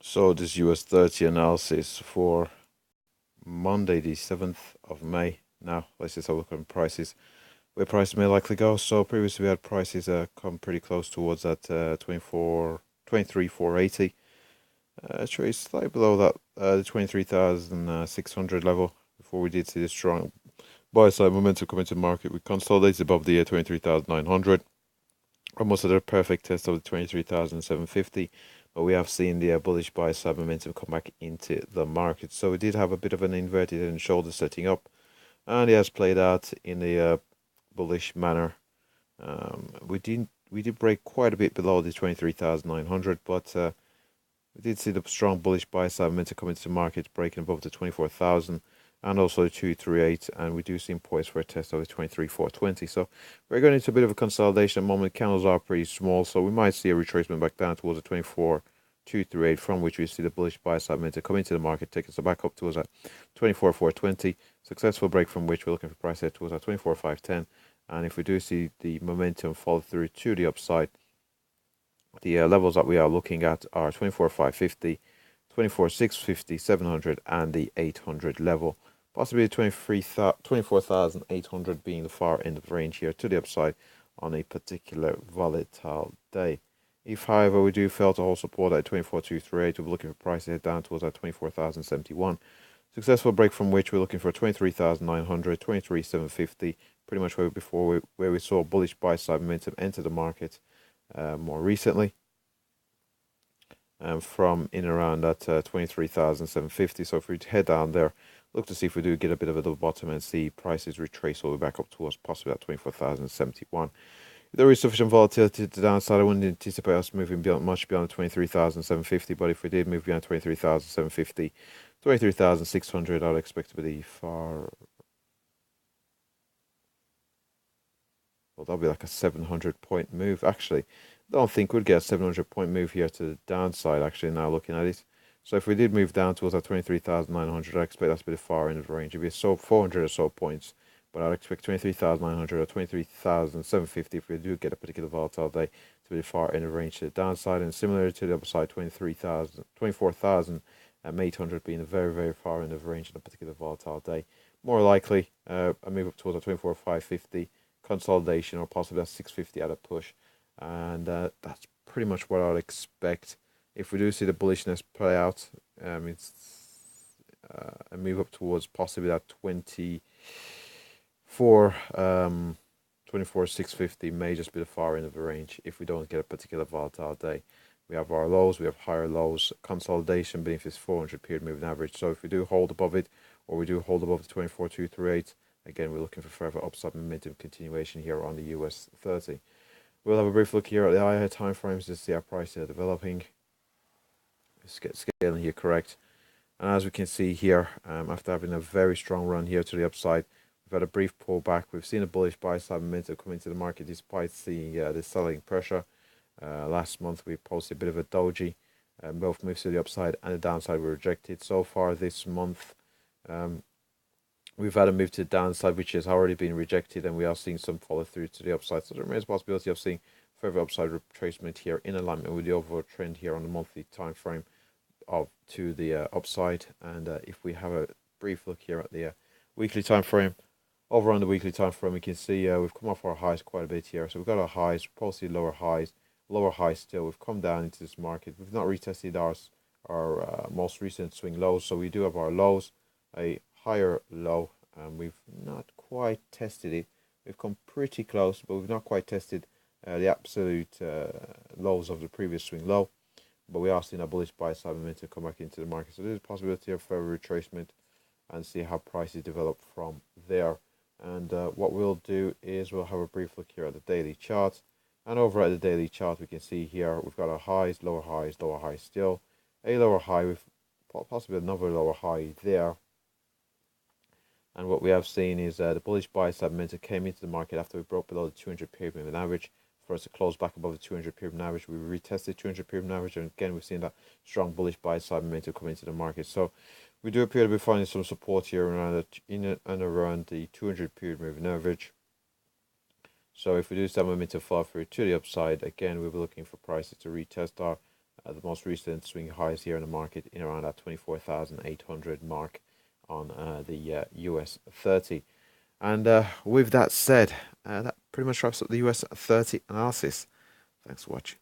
So this US 30 analysis for Monday, the 7th of May. Now, let's just have a look at prices, where prices may likely go. So previously we had prices come pretty close towards that 23,480. Trade slightly below that, the 23,600 level before we did see the strong buy side momentum come into the market. We consolidated above the 23,900. Almost at a perfect test of the 23,750, but we have seen the bullish buy side momentum come back into the market. So we did have a bit of an inverted head and shoulder setting up, and it has played out in a bullish manner. We did break quite a bit below the 23,900, but we did see the strong bullish buy side momentum come into the market, breaking above the 24,000 and also the 238, and we do seem poised for a test of the 23,420. So we're going into a bit of a consolidation at the moment. Candles are pretty small, so we might see a retracement back down towards the 24,238, from which we see the bullish buy side momentum come into the market, take us back up towards that 24,420. Successful break from which we're looking for price head towards that 24,510. And if we do see the momentum follow through to the upside, the levels that we are looking at are 24,550, 24,650, 700, and the 800 level. Possibly 24,800 being the far end of the range here to the upside on a particular volatile day. If, however, we do fail to hold support at 24,238, we're looking for price to head down towards that 24,071. Successful break from which we're looking for 23,900, 23,750, pretty much where we saw bullish buy side momentum enter the market more recently. From in around that 23,750. So if we head down there, look to see if we do get a bit of a double bottom and see prices retrace all the way back up towards possibly that 24,071. If there is sufficient volatility to the downside, I wouldn't anticipate us moving much beyond 23,750, but if we did move beyond 23,750, 23,600, I'd expect to be the far... Well, that'll be like a 700-point move. Actually, I don't think we'd get a 700-point move here to the downside, actually, now looking at it. So if we did move down towards that 23,900, I expect that to be the far end of the range. It'd be 400 or so points, but I'd expect 23,900 or 23,750 if we do get a particular volatile day to be the far end of the range to the downside. And similar to the upside, 24,800 being the very, very far end of the range in a particular volatile day. More likely, a move up towards a 24,550 consolidation, or possibly a 650 at a push, and that's pretty much what I'd expect. If we do see the bullishness play out, it's a move up towards possibly that 24,650 may just be the far end of the range if we don't get a particular volatile day. We have our lows, we have higher lows, consolidation beneath this 400 period moving average. So if we do hold above it, or we do hold above the 24,238, again, we're looking for further upside momentum continuation here on the US 30. We'll have a brief look here at the higher time frames to see how prices are developing. Let's get scaling here correct. And as we can see here, after having a very strong run here to the upside, we've had a brief pullback. We've seen a bullish buy side momentum come into the market despite the selling pressure. Last month we posted a bit of a doji. Both moves to the upside and the downside were rejected. So far this month, we've had a move to the downside, which has already been rejected, and we are seeing some follow through to the upside. So there remains a possibility of seeing further upside retracement here in alignment with the overall trend here on the monthly time frame to the upside. And if we have a brief look here at the weekly time frame, over on the weekly time frame, we can see we've come off our highs quite a bit here. So we've got our highs, posted lower highs still. We've come down into this market. We've not retested our most recent swing lows. So we do have our lows, a higher low, and we've not quite tested it. We've come pretty close, but we've not quite tested the absolute lows of the previous swing low. But we are seeing a bullish buy side momentum come back into the market. So there's a possibility of further retracement and see how prices develop from there. And what we'll do is we'll have a brief look here at the daily chart. And over at the daily chart, we can see here we've got our highs, lower highs still. A lower high with possibly another lower high there. And what we have seen is the bullish buy side momentum came into the market after we broke below the 200 period moving average. For us to close back above the 200 period average, we retested 200 period average, and again we've seen that strong bullish buy side momentum come into the market. So we do appear to be finding some support here around in and around the 200 period moving average. So if we do see that momentum fall through to the upside, again we'll be looking for prices to retest our The most recent swing highs here in the market in around that 24,800 mark on the US 30. And with that said, that pretty much wraps up the US 30 analysis. Thanks for watching.